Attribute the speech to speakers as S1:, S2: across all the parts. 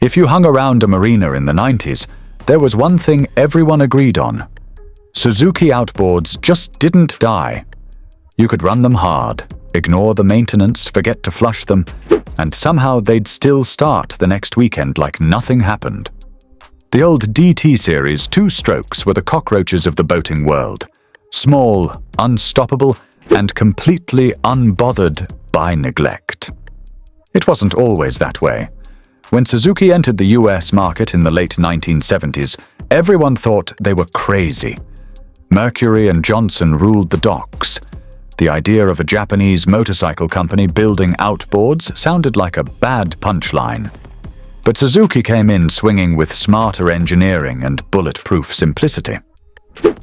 S1: If you hung around a marina in the 90s, there was one thing everyone agreed on. Suzuki Outboards just didn't die. You could run them hard, ignore the maintenance, forget to flush them, and somehow they'd still start the next weekend like nothing happened. The old DT series two-strokes were the cockroaches of the boating world. Small, unstoppable, and completely unbothered by neglect. It wasn't always that way. When Suzuki entered the US market in the late 1970s, everyone thought they were crazy. Mercury and Johnson ruled the docks. The idea of a Japanese motorcycle company building outboards sounded like a bad punchline. But Suzuki came in swinging with smarter engineering and bulletproof simplicity.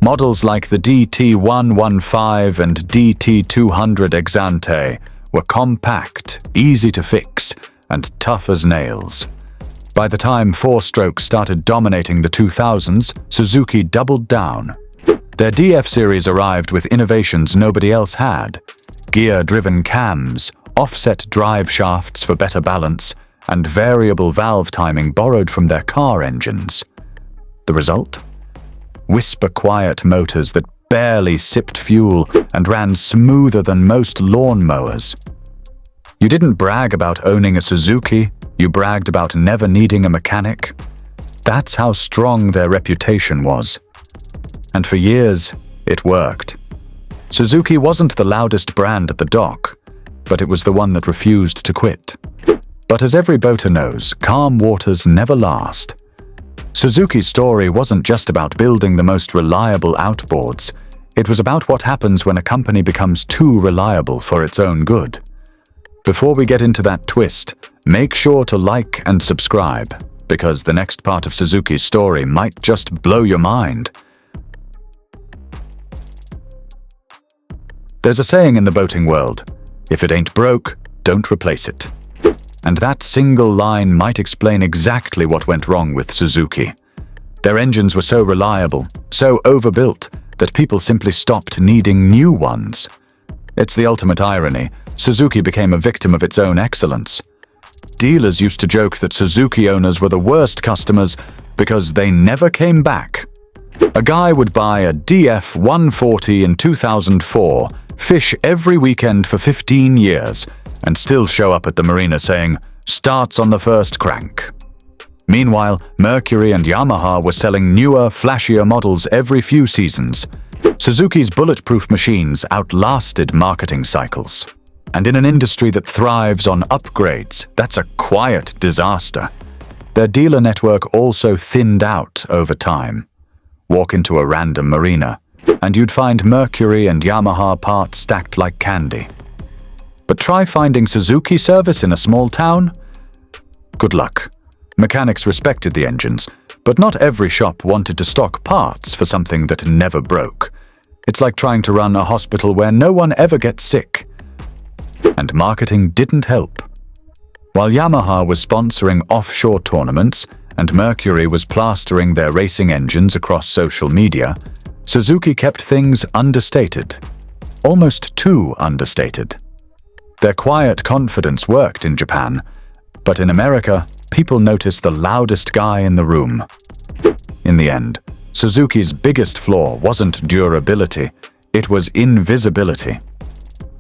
S1: Models like the DT115 and DT200 Exante were compact, easy to fix, and tough as nails. By the time four-strokes started dominating the 2000s, Suzuki doubled down. Their DF series arrived with innovations nobody else had: gear-driven cams, offset drive shafts for better balance, and variable valve timing borrowed from their car engines. The result? Whisper-quiet motors that barely sipped fuel and ran smoother than most lawn mowers. You didn't brag about owning a Suzuki, you bragged about never needing a mechanic. That's how strong their reputation was. And for years, it worked. Suzuki wasn't the loudest brand at the dock, but it was the one that refused to quit. But as every boater knows, calm waters never last. Suzuki's story wasn't just about building the most reliable outboards. It was about what happens when a company becomes too reliable for its own good. Before we get into that twist, make sure to like and subscribe, because the next part of Suzuki's story might just blow your mind. There's a saying in the boating world, if it ain't broke, don't replace it. And that single line might explain exactly what went wrong with Suzuki. Their engines were so reliable, so overbuilt, that people simply stopped needing new ones. It's the ultimate irony. Suzuki became a victim of its own excellence. Dealers used to joke that Suzuki owners were the worst customers because they never came back. A guy would buy a DF 140 in 2004, fish every weekend for 15 years, and still show up at the marina saying, "Starts on the first crank." Meanwhile, Mercury and Yamaha were selling newer, flashier models every few seasons. Suzuki's bulletproof machines outlasted marketing cycles. And in an industry that thrives on upgrades, that's a quiet disaster. Their dealer network also thinned out over time. Walk into a random marina, and you'd find Mercury and Yamaha parts stacked like candy. But try finding Suzuki service in a small town? Good luck. Mechanics respected the engines, but not every shop wanted to stock parts for something that never broke. It's like trying to run a hospital where no one ever gets sick. And marketing didn't help. While Yamaha was sponsoring offshore tournaments and Mercury was plastering their racing engines across social media, Suzuki kept things understated. Almost too understated. Their quiet confidence worked in Japan, but in America, people noticed the loudest guy in the room. In the end, Suzuki's biggest flaw wasn't durability, it was invisibility.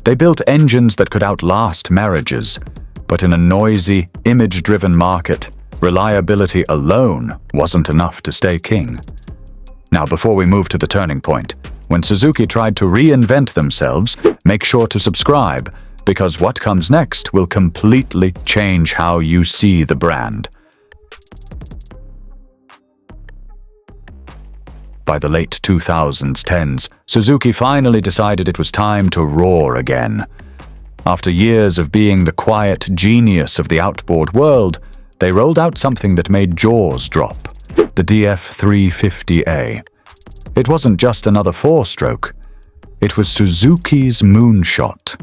S1: They built engines that could outlast marriages, but in a noisy, image-driven market, reliability alone wasn't enough to stay king. Now, before we move to the turning point, when Suzuki tried to reinvent themselves, make sure to subscribe, because what comes next will completely change how you see the brand. By the late 2010s, Suzuki finally decided it was time to roar again. After years of being the quiet genius of the outboard world, they rolled out something that made jaws drop, the DF350A. It wasn't just another four-stroke. It was Suzuki's moonshot,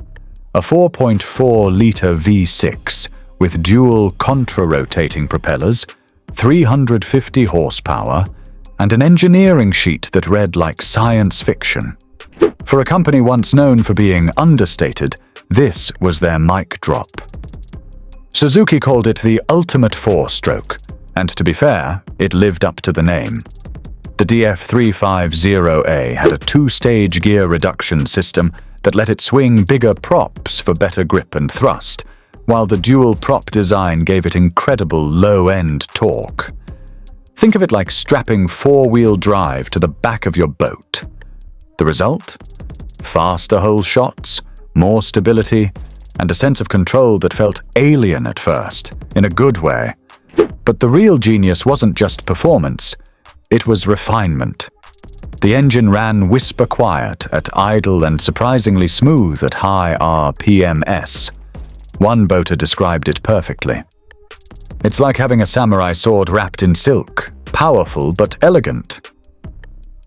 S1: a 4.4-liter V6 with dual contra-rotating propellers, 350 horsepower, and an engineering sheet that read like science fiction. For a company once known for being understated, this was their mic drop. Suzuki called it the ultimate four-stroke, and to be fair, it lived up to the name. The DF350A had a two-stage gear reduction system that let it swing bigger props for better grip and thrust, while the dual prop design gave it incredible low-end torque. Think of it like strapping four-wheel drive to the back of your boat. The result? Faster hole shots, more stability, and a sense of control that felt alien at first, in a good way. But the real genius wasn't just performance, it was refinement. The engine ran whisper quiet at idle and surprisingly smooth at high RPMs. One boater described it perfectly. It's like having a samurai sword wrapped in silk, powerful but elegant.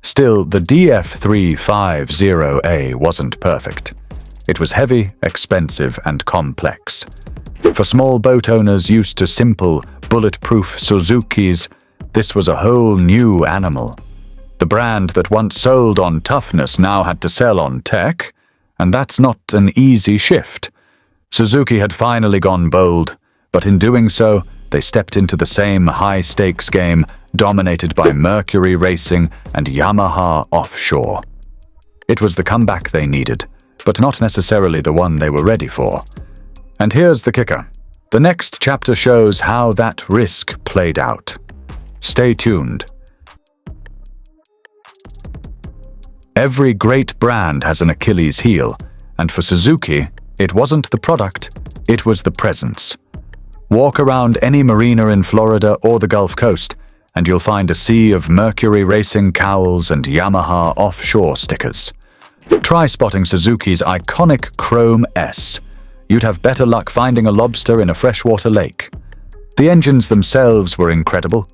S1: Still, the DF350A wasn't perfect. It was heavy, expensive, and complex. For small boat owners used to simple, bulletproof Suzukis, this was a whole new animal. The brand that once sold on toughness now had to sell on tech, and that's not an easy shift. Suzuki had finally gone bold, but in doing so, they stepped into the same high-stakes game dominated by Mercury Racing and Yamaha Offshore. It was the comeback they needed, but not necessarily the one they were ready for. And here's the kicker. The next chapter shows how that risk played out. Stay tuned. Every great brand has an Achilles heel, and for Suzuki, it wasn't the product, it was the presence. Walk around any marina in Florida or the Gulf Coast, and you'll find a sea of Mercury Racing cowls and Yamaha Offshore stickers. Try spotting Suzuki's iconic Chrome S. You'd have better luck finding a lobster in a freshwater lake. The engines themselves were incredible.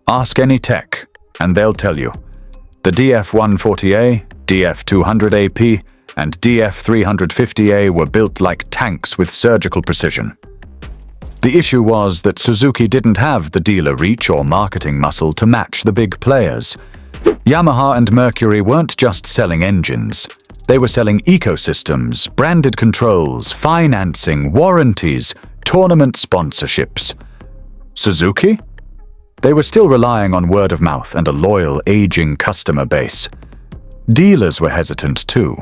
S1: Ask any tech, and they'll tell you. The DF140A, DF200AP, and DF350A were built like tanks with surgical precision. The issue was that Suzuki didn't have the dealer reach or marketing muscle to match the big players. Yamaha and Mercury weren't just selling engines. They were selling ecosystems, branded controls, financing, warranties, tournament sponsorships. Suzuki? They were still relying on word of mouth and a loyal, aging customer base. Dealers were hesitant too.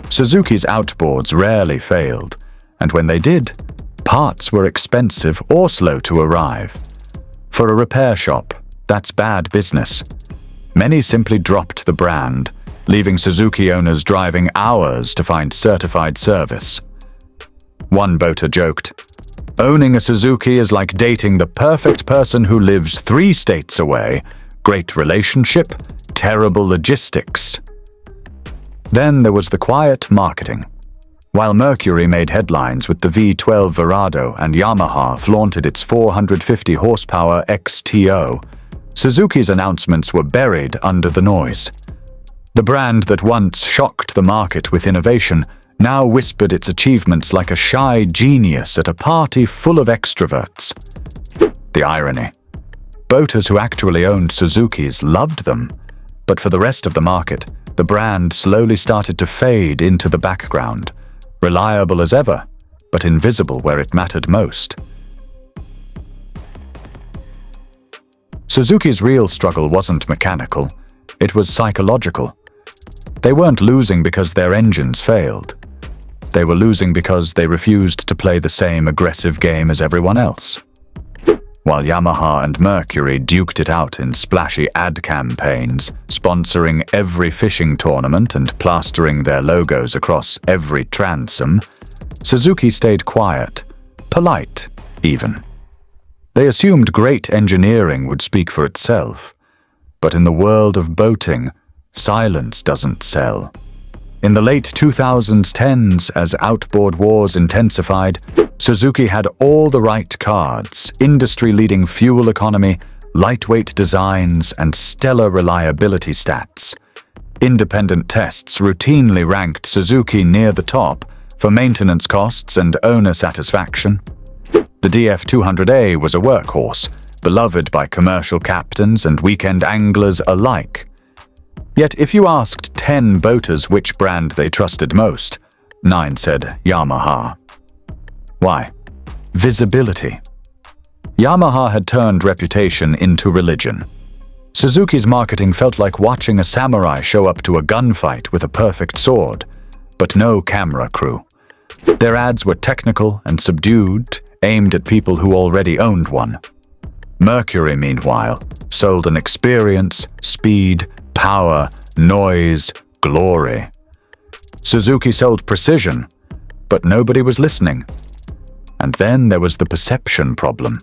S1: Suzuki's Outboards rarely failed, and when they did, parts were expensive or slow to arrive. For a repair shop, that's bad business. Many simply dropped the brand, leaving Suzuki owners driving hours to find certified service. One boater joked, "Owning a Suzuki is like dating the perfect person who lives 3 states away. Great relationship, terrible logistics." Then there was the quiet marketing. While Mercury made headlines with the V12 Verado and Yamaha flaunted its 450 horsepower XTO, Suzuki's announcements were buried under the noise. The brand that once shocked the market with innovation now whispered its achievements like a shy genius at a party full of extroverts. The irony. Boaters who actually owned Suzukis loved them, but for the rest of the market, the brand slowly started to fade into the background, reliable as ever, but invisible where it mattered most. Suzuki's real struggle wasn't mechanical, it was psychological. They weren't losing because their engines failed. They were losing because they refused to play the same aggressive game as everyone else. While Yamaha and Mercury duked it out in splashy ad campaigns, sponsoring every fishing tournament and plastering their logos across every transom, Suzuki stayed quiet, polite even. They assumed great engineering would speak for itself. But in the world of boating, silence doesn't sell. In the late 2010s, as outboard wars intensified, Suzuki had all the right cards: industry-leading fuel economy, lightweight designs, and stellar reliability stats. Independent tests routinely ranked Suzuki near the top for maintenance costs and owner satisfaction. The DF200A was a workhorse, beloved by commercial captains and weekend anglers alike. Yet if you asked 10 boaters which brand they trusted most, 9 said Yamaha. Why? visibility. Yamaha had turned reputation into religion. Suzuki's marketing felt like watching a samurai show up to a gunfight with a perfect sword, but no camera crew. Their ads were technical and subdued, aimed at people who already owned one. Mercury, meanwhile, sold an experience, speed, power, noise, glory. Suzuki sold precision, but nobody was listening. And then there was the perception problem.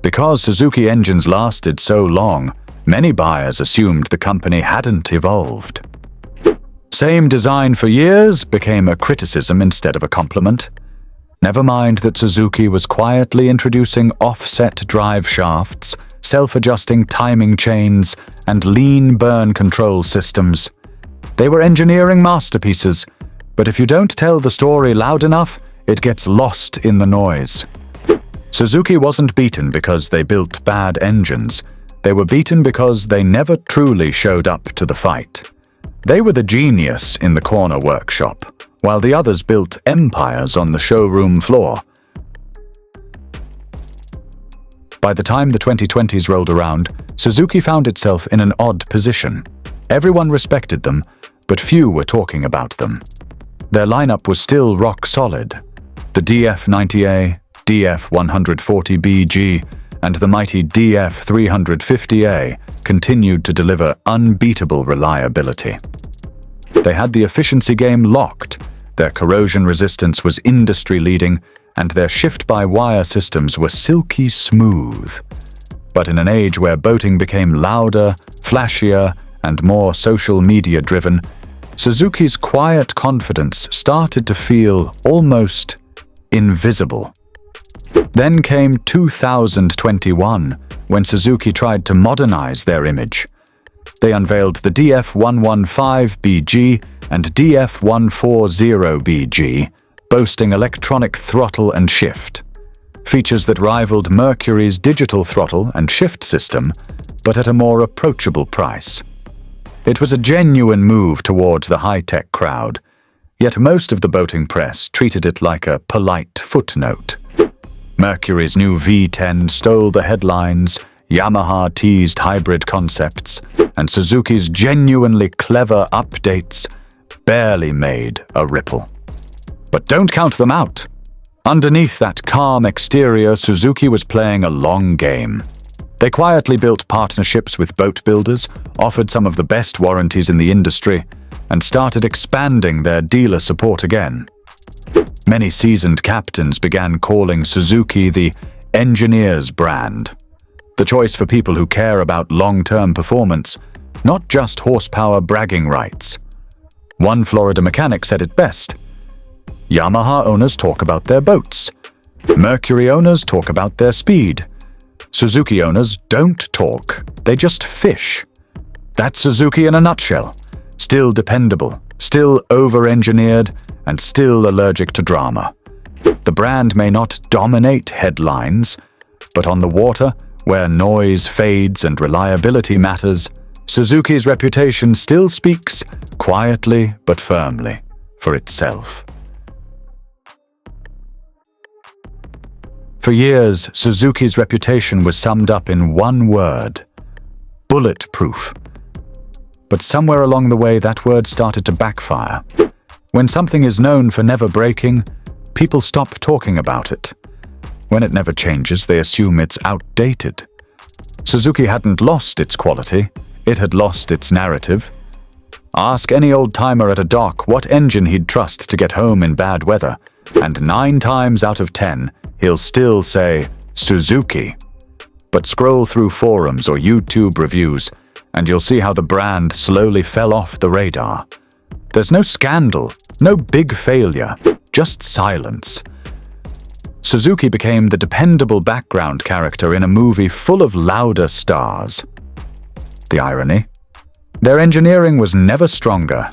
S1: Because Suzuki engines lasted so long, many buyers assumed the company hadn't evolved. Same design for years became a criticism instead of a compliment. Never mind that Suzuki was quietly introducing offset drive shafts, self-adjusting timing chains, and lean burn control systems. They were engineering masterpieces, but if you don't tell the story loud enough, it gets lost in the noise. Suzuki wasn't beaten because they built bad engines. They were beaten because they never truly showed up to the fight. They were the genius in the corner workshop, while the others built empires on the showroom floor. By the time the 2020s rolled around, Suzuki found itself in an odd position. Everyone respected them, but few were talking about them. Their lineup was still rock solid. The DF90A, DF140BG, and the mighty DF350A continued to deliver unbeatable reliability. They had the efficiency game locked, their corrosion resistance was industry-leading, and their shift-by-wire systems were silky smooth. But in an age where boating became louder, flashier, and more social media-driven, Suzuki's quiet confidence started to feel almost invisible. Then came 2021, when Suzuki tried to modernize their image. They unveiled the DF115BG and DF140BG, boasting electronic throttle and shift. Features that rivaled Mercury's digital throttle and shift system, but at a more approachable price. It was a genuine move towards the high-tech crowd, yet most of the boating press treated it like a polite footnote. Mercury's new V10 stole the headlines, Yamaha teased hybrid concepts, and Suzuki's genuinely clever updates barely made a ripple. But don't count them out. Underneath that calm exterior, Suzuki was playing a long game. They quietly built partnerships with boat builders, offered some of the best warranties in the industry, and started expanding their dealer support again. Many seasoned captains began calling Suzuki the engineer's brand, the choice for people who care about long-term performance, not just horsepower bragging rights. One Florida mechanic said it best: Yamaha owners talk about their boats. Mercury owners talk about their speed. Suzuki owners don't talk, they just fish. That's Suzuki in a nutshell. Still dependable, still over-engineered, and still allergic to drama. The brand may not dominate headlines, but on the water, where noise fades and reliability matters, Suzuki's reputation still speaks, quietly but firmly, for itself. For years, Suzuki's reputation was summed up in one word: bulletproof. But somewhere along the way, that word started to backfire. When something is known for never breaking, people stop talking about it. When it never changes, they assume it's outdated. Suzuki hadn't lost its quality, it had lost its narrative. Ask any old-timer at a dock what engine he'd trust to get home in bad weather, and 9 times out of 10, he'll still say, Suzuki. But scroll through forums or YouTube reviews, and you'll see how the brand slowly fell off the radar. There's no scandal, no big failure, just silence. Suzuki became the dependable background character in a movie full of louder stars. The irony? Their engineering was never stronger.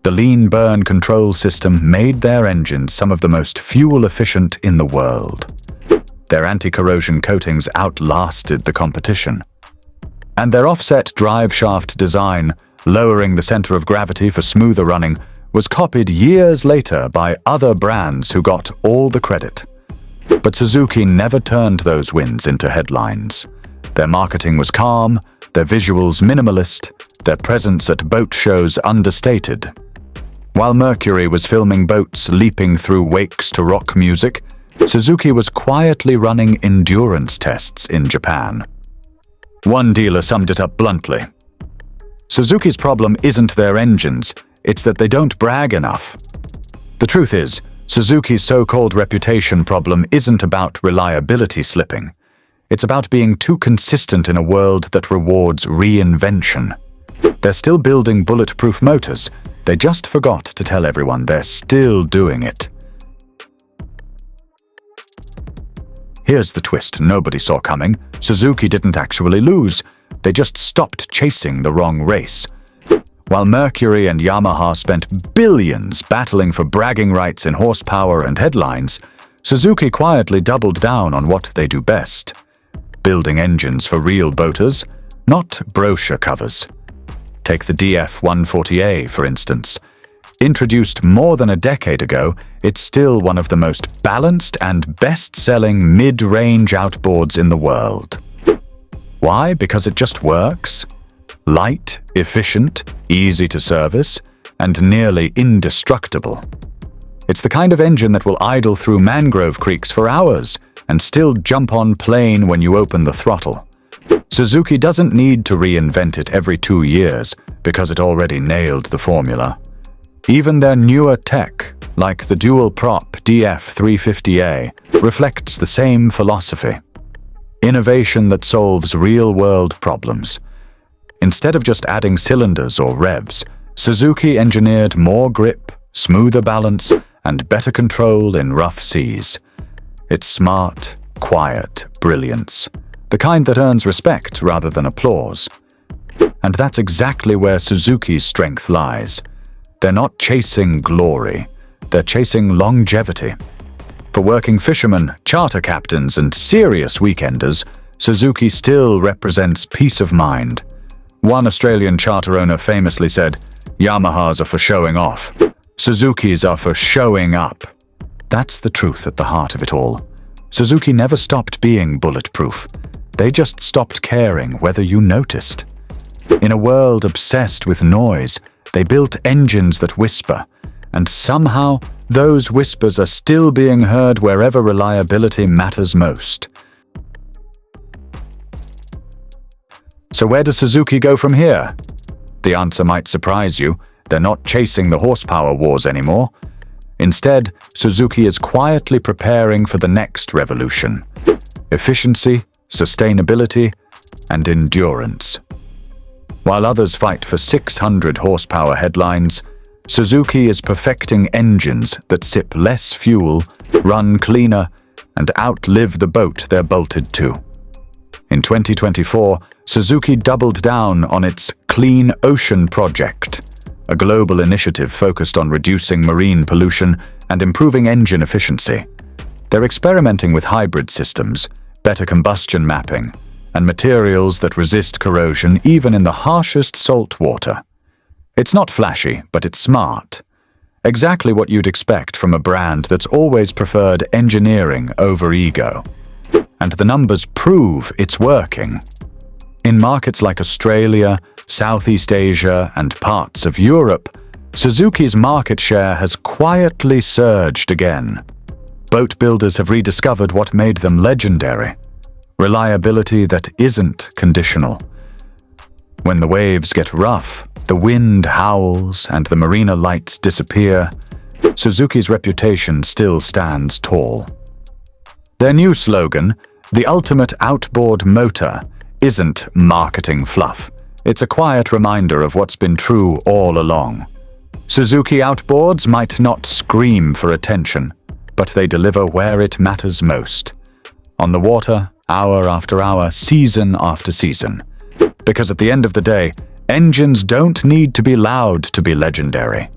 S1: The lean burn control system made their engines some of the most fuel-efficient in the world. Their anti-corrosion coatings outlasted the competition. And their offset drive shaft design, lowering the center of gravity for smoother running, was copied years later by other brands who got all the credit. But Suzuki never turned those wins into headlines. Their marketing was calm, their visuals minimalist, their presence at boat shows understated. While Mercury was filming boats leaping through wakes to rock music, Suzuki was quietly running endurance tests in Japan. One dealer summed it up bluntly. Suzuki's problem isn't their engines, it's that they don't brag enough. The truth is, Suzuki's so-called reputation problem isn't about reliability slipping. It's about being too consistent in a world that rewards reinvention. They're still building bulletproof motors. They just forgot to tell everyone they're still doing it. Here's the twist nobody saw coming. Suzuki didn't actually lose. They just stopped chasing the wrong race. While Mercury and Yamaha spent billions battling for bragging rights in horsepower and headlines, Suzuki quietly doubled down on what they do best. Building engines for real boaters, not brochure covers. Take the DF-140A, for instance. Introduced more than a decade ago, it's still one of the most balanced and best-selling mid-range outboards in the world. Why? Because it just works? Light, efficient, easy to service, and nearly indestructible. It's the kind of engine that will idle through mangrove creeks for hours and still jump on plane when you open the throttle. Suzuki doesn't need to reinvent it every 2 years because it already nailed the formula. Even their newer tech, like the dual-prop DF-350A, reflects the same philosophy. Innovation that solves real-world problems. Instead of just adding cylinders or revs, Suzuki engineered more grip, smoother balance, and better control in rough seas. It's smart, quiet brilliance. The kind that earns respect rather than applause. And that's exactly where Suzuki's strength lies. They're not chasing glory, they're chasing longevity. For working fishermen, charter captains, and serious weekenders, Suzuki still represents peace of mind. One Australian charter owner famously said, "Yamahas are for showing off. Suzukis are for showing up." That's the truth at the heart of it all. Suzuki never stopped being bulletproof. They just stopped caring whether you noticed. In a world obsessed with noise, they built engines that whisper, and somehow those whispers are still being heard wherever reliability matters most. So where does Suzuki go from here? The answer might surprise you. They're not chasing the horsepower wars anymore. Instead, Suzuki is quietly preparing for the next revolution. Efficiency, sustainability, and endurance. While others fight for 600 horsepower headlines, Suzuki is perfecting engines that sip less fuel, run cleaner, and outlive the boat they're bolted to. In 2024, Suzuki doubled down on its Clean Ocean project, a global initiative focused on reducing marine pollution and improving engine efficiency. They're experimenting with hybrid systems, better combustion mapping, and materials that resist corrosion even in the harshest salt water. It's not flashy, but it's smart. Exactly what you'd expect from a brand that's always preferred engineering over ego. And the numbers prove it's working. In markets like Australia, Southeast Asia, and parts of Europe, Suzuki's market share has quietly surged again. Boat builders have rediscovered what made them legendary. Reliability that isn't conditional. When the waves get rough, the wind howls, and the marina lights disappear, Suzuki's reputation still stands tall. Their new slogan, "The ultimate outboard motor," isn't marketing fluff. It's a quiet reminder of what's been true all along. Suzuki Outboards might not scream for attention, but they deliver where it matters most. On the water, hour after hour, season after season. Because at the end of the day, engines don't need to be loud to be legendary.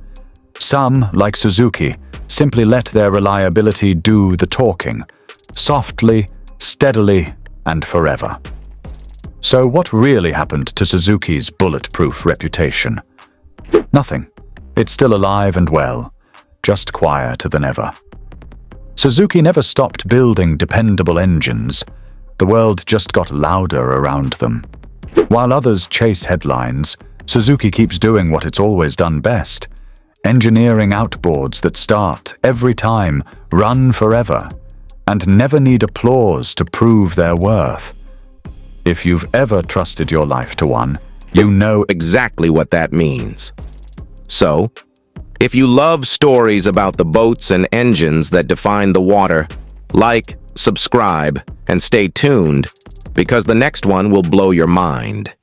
S1: Some, like Suzuki, simply let their reliability do the talking, softly, steadily, and forever. So what really happened to Suzuki's bulletproof reputation? Nothing. It's still alive and well, just quieter than ever. Suzuki never stopped building dependable engines. The world just got louder around them. While others chase headlines, Suzuki keeps doing what it's always done best: engineering outboards that start every time, run forever, and never need applause to prove their worth. If you've ever trusted your life to one, you know
S2: Exactly what that means. So, if you love stories about the boats and engines that define the water, like, subscribe, and stay tuned, because the next one will blow your mind.